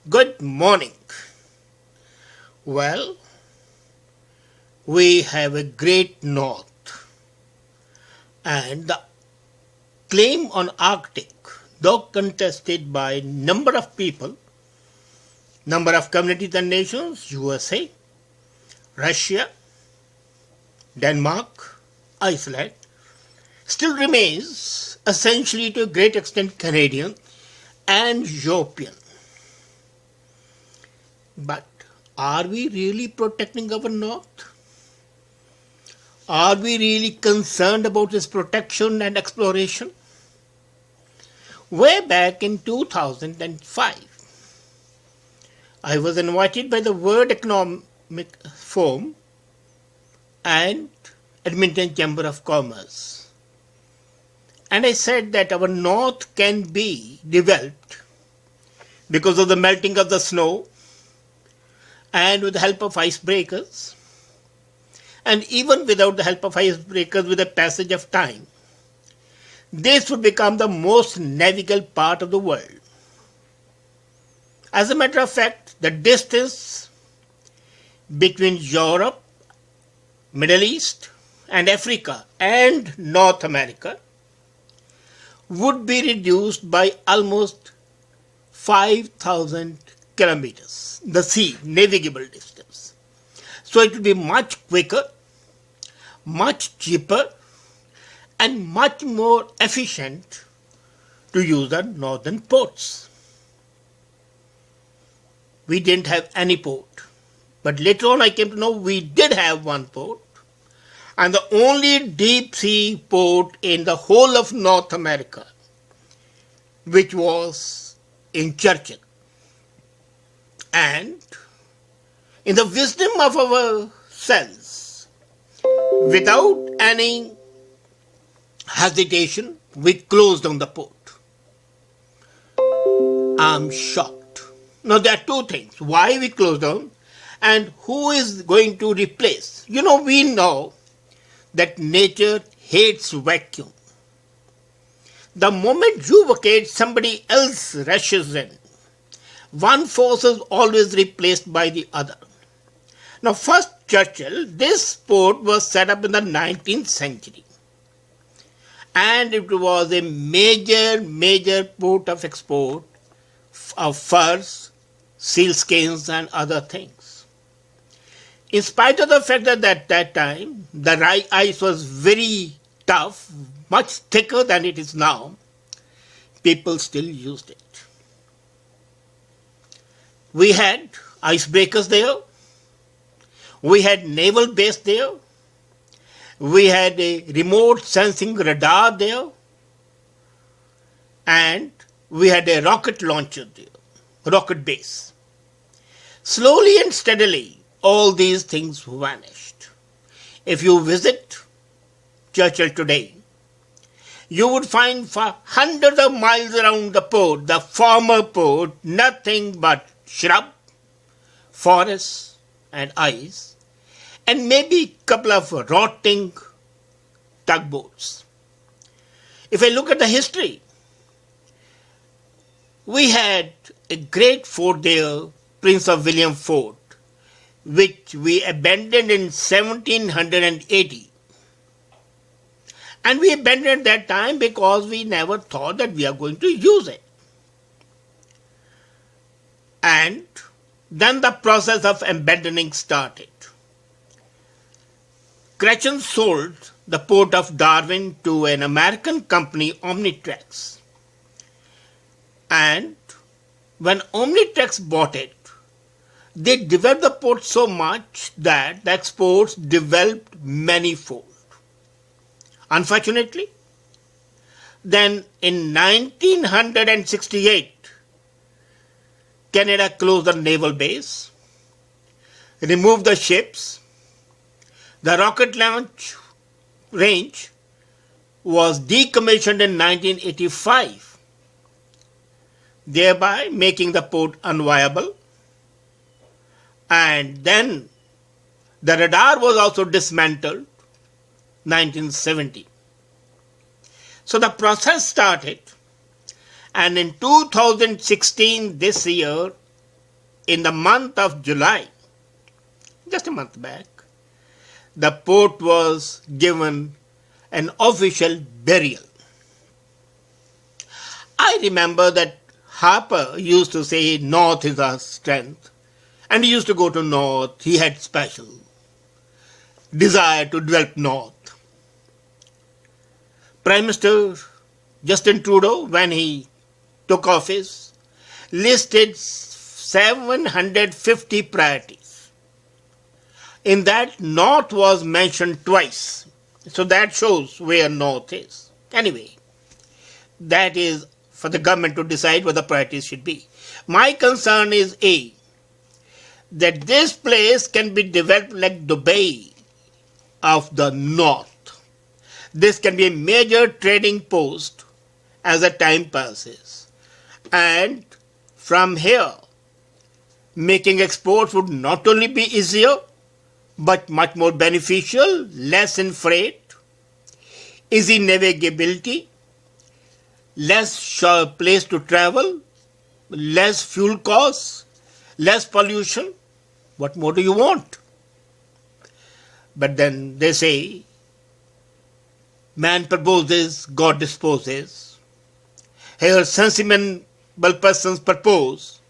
Good morning. Well, we have a great north, and the claim on Arctic, though contested by number of people, number of communities and nations, USA, Russia, Denmark, Iceland, still remains essentially to a great extent Canadian and European. But are we really protecting our north? Are we really concerned about its protection and exploration? Way back in 2005, I was invited by the World Economic Forum and Edmonton Chamber of Commerce. And I said that our north can be developed because of the melting of the snow and with the help of icebreakers, and even without the help of icebreakers with the passage of time, this would become the most navigable part of the world. As a matter of fact, the distance between Europe, Middle East, and Africa and North America would be reduced by almost 5,000 kilometers, the sea navigable distance. So it will be much quicker, much cheaper, and much more efficient to use the northern ports. We didn't have any port, but later on I came to know we did have one port, and the only deep sea port in the whole of North America, which was in Churchill. And in the wisdom of ourselves, without any hesitation, we closed down the port. I'm shocked. Now there are two things. Why we closed down and who is going to replace? We know that nature hates vacuum. The moment you vacate, somebody else rushes in. One force is always replaced by the other. Now, first Churchill, this port was set up in the 19th century. And it was a major port of export of furs, sealskins, and other things. In spite of the fact that at that time the ice was very tough, much thicker than it is now, people still used it. We had icebreakers there. We had naval base there. We had a remote sensing radar there. And we had a rocket launcher there, rocket base. Slowly and steadily, all these things vanished. If you visit Churchill today, you would find for hundreds of miles around the port, the former port, nothing but shrub, forests, and ice, and maybe a couple of rotting tugboats. If I look at the history, we had a great fort there, Prince of William Fort, which we abandoned in 1780. And we abandoned that time because we never thought that we are going to use it. And then the process of abandoning started. Churchill sold the port of Darwin to an American company, Omnitrax. And when Omnitrax bought it, they developed the port so much that the exports developed manifold. Unfortunately, then in 1968, Canada closed the naval base, removed the ships. The rocket launch range was decommissioned in 1985, thereby making the port unviable. And then the radar was also dismantled 1970. So the process started, and in 2016, this year, in the month of July, just a month back, the port was given an official burial. I remember that Harper used to say North is our strength, and he used to go to North. He had special desire to develop North. Prime Minister Justin Trudeau, when he took office, listed 750 priorities. In that, North was mentioned twice. So that shows where North is. Anyway, that is for the government to decide what the priorities should be. My concern is A, that this place can be developed like Dubai of the North. This can be a major trading post as the time passes. And from here, making exports would not only be easier, but much more beneficial, less in freight, easy navigability, less place to travel, less fuel costs, less pollution. What more do you want? But then they say, man proposes, God disposes. Here sensible persons propose,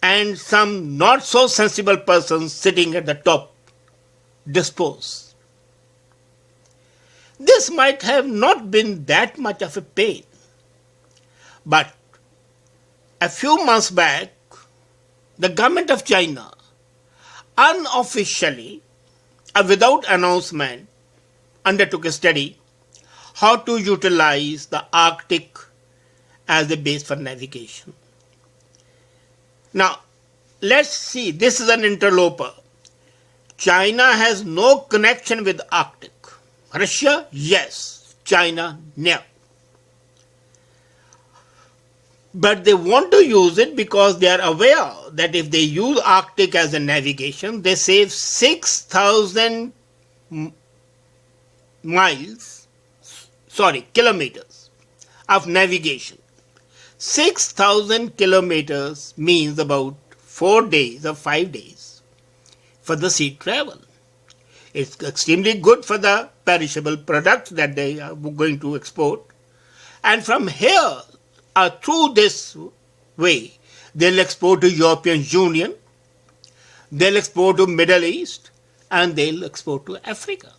and some not so sensible persons sitting at the top dispose. This might have not been that much of a pain, but a few months back, the government of China unofficially, without announcement, undertook a study how to utilize the Arctic as a base for navigation. Now, let's see, this is an interloper. China has no connection with Arctic. Russia, yes. China, no. But they want to use it because they are aware that if they use Arctic as a navigation, they save 6,000 kilometers of navigation. 6,000 kilometers means about 4 days or 5 days for the sea travel. It's extremely good for the perishable products that they are going to export. And from here, through this way, they'll export to European Union, they'll export to Middle East, and they'll export to Africa.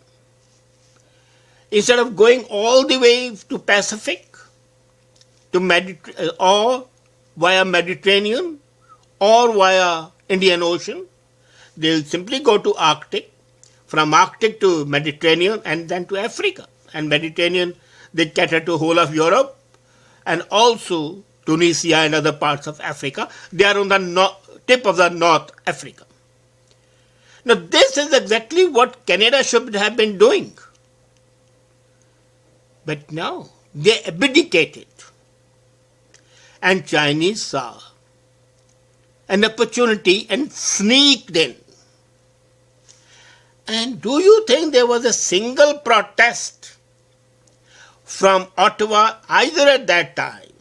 Instead of going all the way to Pacific, to or via Mediterranean, or via Indian Ocean, they'll simply go to Arctic, from Arctic to Mediterranean, and then to Africa. And Mediterranean, they cater to whole of Europe, and also Tunisia and other parts of Africa. They are on the tip of the North Africa. Now, this is exactly what Canada should have been doing. But no, they abdicated. And Chinese saw an opportunity and sneaked in. And do you think there was a single protest from Ottawa either at that time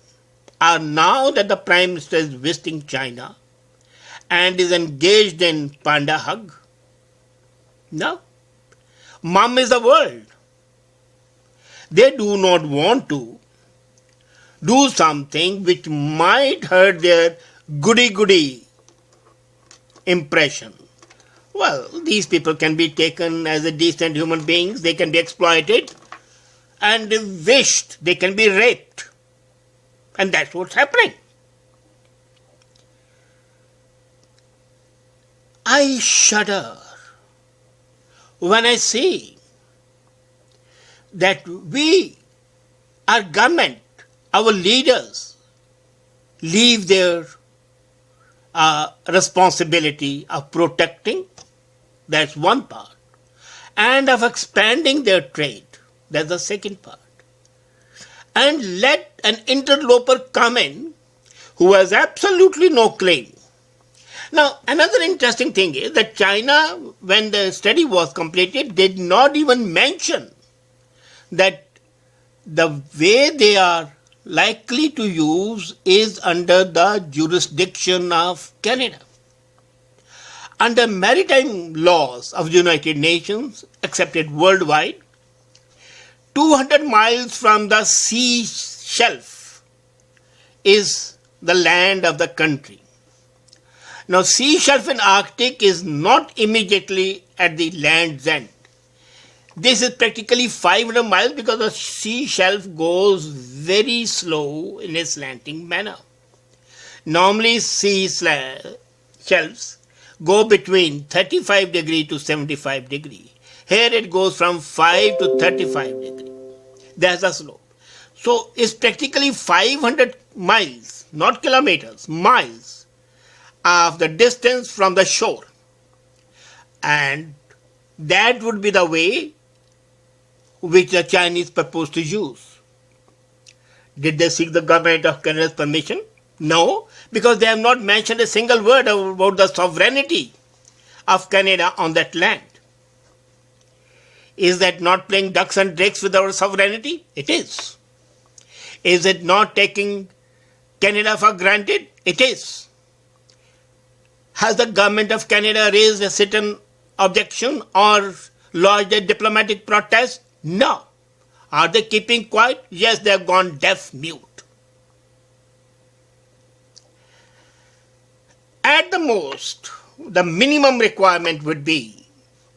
or now that the Prime Minister is visiting China and is engaged in panda hug? No. Mum is the world. They do not want to do something which might hurt their goody-goody impression. Well, these people can be taken as a decent human beings. They can be exploited and wished. They can be raped. And that's what's happening. I shudder when I see that our government, our leaders, leave their responsibility of protecting, that's one part, and of expanding their trade, that's the second part, and let an interloper come in who has absolutely no claim. Now, another interesting thing is that China, when the study was completed, did not even mention that the way they are likely to use is under the jurisdiction of Canada. Under maritime laws of the United Nations, accepted worldwide, 200 miles from the sea shelf is the land of the country. Now, sea shelf in Arctic is not immediately at the land's end. This is practically 500 miles because the sea shelf goes very slow in a slanting manner. Normally, sea shelves go between 35 degrees to 75 degrees. Here it goes from 5 to 35 degrees. That's the slope. So it's practically 500 miles, not kilometers, miles of the distance from the shore. And that would be the way which the Chinese proposed to use. Did they seek the government of Canada's permission? No, because they have not mentioned a single word about the sovereignty of Canada on that land. Is that not playing ducks and drakes with our sovereignty? It is. Is it not taking Canada for granted? It is. Has the government of Canada raised a certain objection or lodged a diplomatic protest? No. Are they keeping quiet? Yes, they have gone deaf mute. At the most, the minimum requirement would be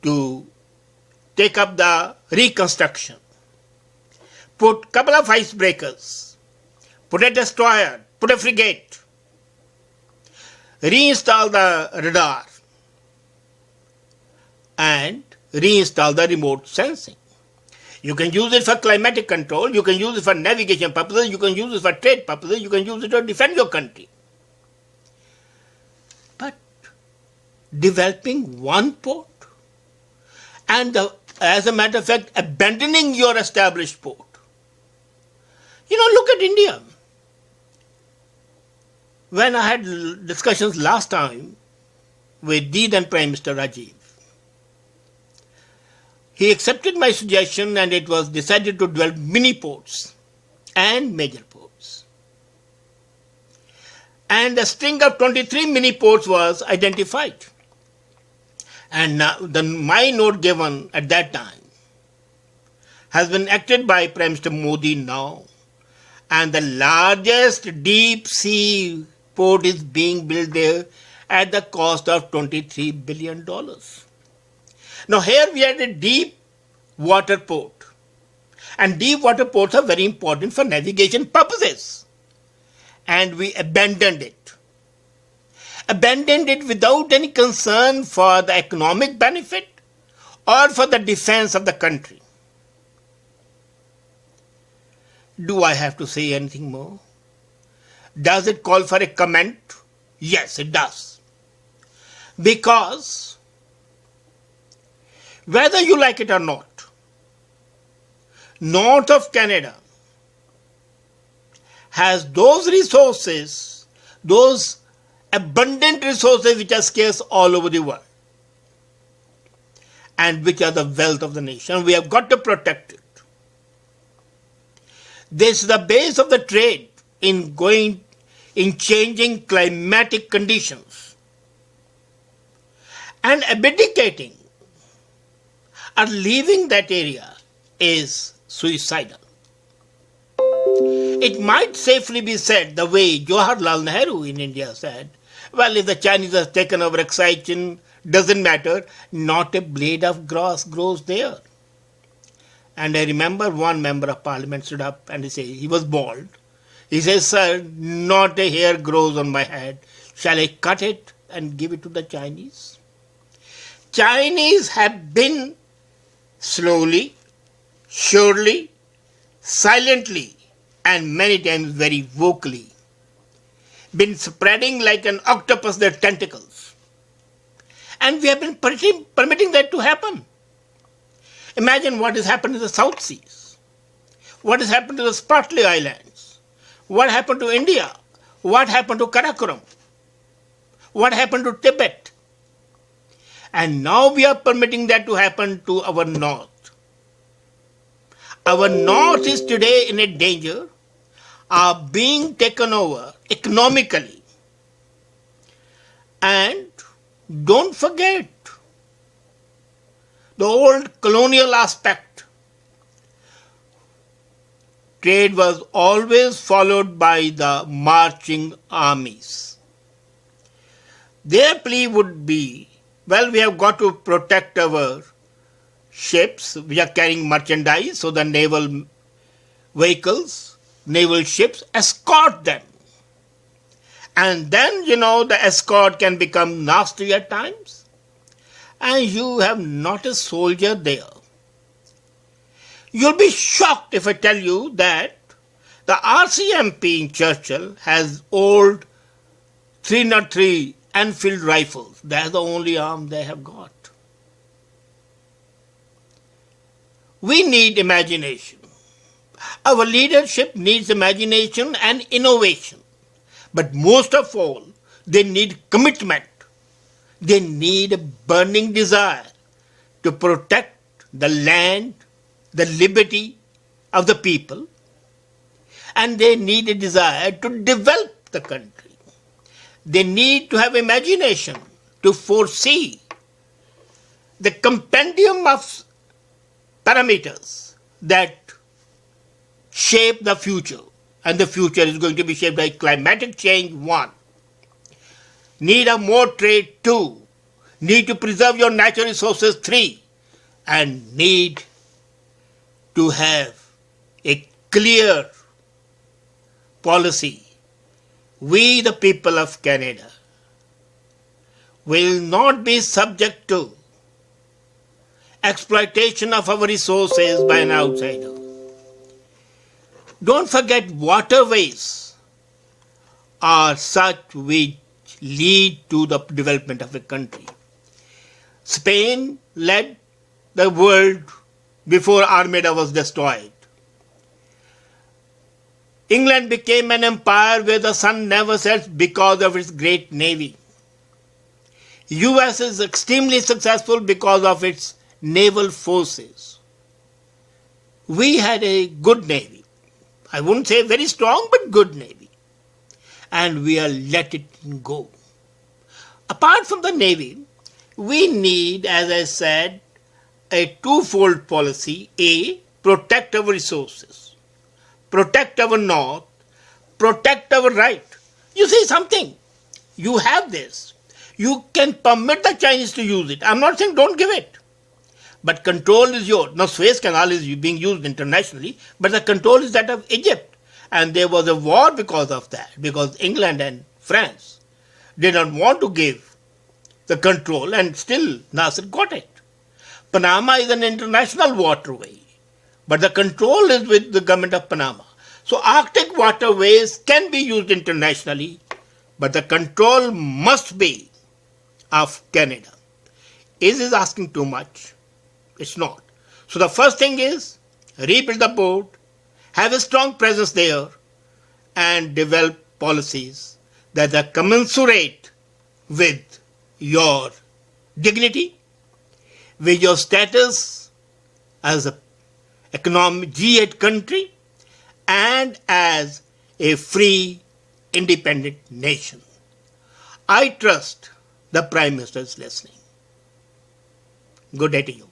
to take up the reconstruction, put a couple of icebreakers, put a destroyer, put a frigate, reinstall the radar, and reinstall the remote sensing. You can use it for climatic control, you can use it for navigation purposes, you can use it for trade purposes, you can use it to defend your country. But developing one port and as a matter of fact abandoning your established port. Look at India. When I had discussions last time with the then Prime Minister Rajiv, he accepted my suggestion and it was decided to develop mini ports and major ports. And a string of 23 mini ports was identified. And my note given at that time has been acted by Prime Minister Modi now. And the largest deep sea port is being built there at the cost of $23 billion. Now here we had a deep water port. And deep water ports are very important for navigation purposes. And we abandoned it. Abandoned it without any concern for the economic benefit or for the defense of the country. Do I have to say anything more? Does it call for a comment? Yes, it does. Because whether you like it or not, north of Canada has those resources, those abundant resources which are scarce all over the world and which are the wealth of the nation. We have got to protect it. This is the base of the trade in changing climatic conditions. And abdicating or leaving that area is suicidal. It might safely be said the way Jawaharlal Nehru in India said, well, if the Chinese have taken over excitation, doesn't matter, not a blade of grass grows there. And I remember one member of parliament stood up and he was bald. He says, sir, not a hair grows on my head. Shall I cut it and give it to the Chinese? Chinese have been slowly, surely, silently, and many times very vocally, been spreading like an octopus their tentacles. And we have been permitting that to happen. Imagine what has happened to the South Seas. What has happened to the Spratly Islands. What happened to India. What happened to Karakoram. What happened to Tibet. And now we are permitting that to happen to our north. Our north is today in a danger of being taken over economically. And Don't forget the old colonial aspect. Trade was always followed by the marching armies. Their plea would be, well, we have got to protect our ships which are carrying merchandise, so the naval vehicles, naval ships, escort them. And then, the escort can become nasty at times, and you have not a soldier there. You'll be shocked if I tell you that the RCMP in Churchill has old 303 Enfield rifles. That's the only arm they have got. We need imagination. Our leadership needs imagination and innovation. But most of all, they need commitment. They need a burning desire to protect the land, the liberty of the people, and they need a desire to develop the country. They need to have imagination to foresee the compendium of parameters that shape the future. And the future is going to be shaped by climatic change, 1. Need of more trade, 2. Need to preserve your natural resources, 3. And need to have a clear policy. We, the people of Canada, will not be subject to exploitation of our resources by an outsider. Don't forget, waterways are such which lead to the development of a country. Spain led the world before Armada was destroyed. England became an empire where the sun never sets because of its great navy. US is extremely successful because of its naval forces. We had a good navy. I wouldn't say very strong, but good navy. And we are let it go. Apart from the navy, we need, as I said, a twofold policy. A, protect our resources. Protect our north. Protect our right. You see something. You have this. You can permit the Chinese to use it. I'm not saying don't give it. But control is yours. Now, Suez Canal is being used internationally, but the control is that of Egypt. And there was a war because of that, because England and France did not want to give the control, and still Nasser got it. Panama is an international waterway, but the control is with the government of Panama. So Arctic waterways can be used internationally, but the control must be of Canada. Is it asking too much? It's not. So the first thing is rebuild the port, have a strong presence there, and develop policies that are commensurate with your dignity, with your status as an economic G8 country, and as a free, independent nation. I trust the Prime Minister is listening. Good day to you.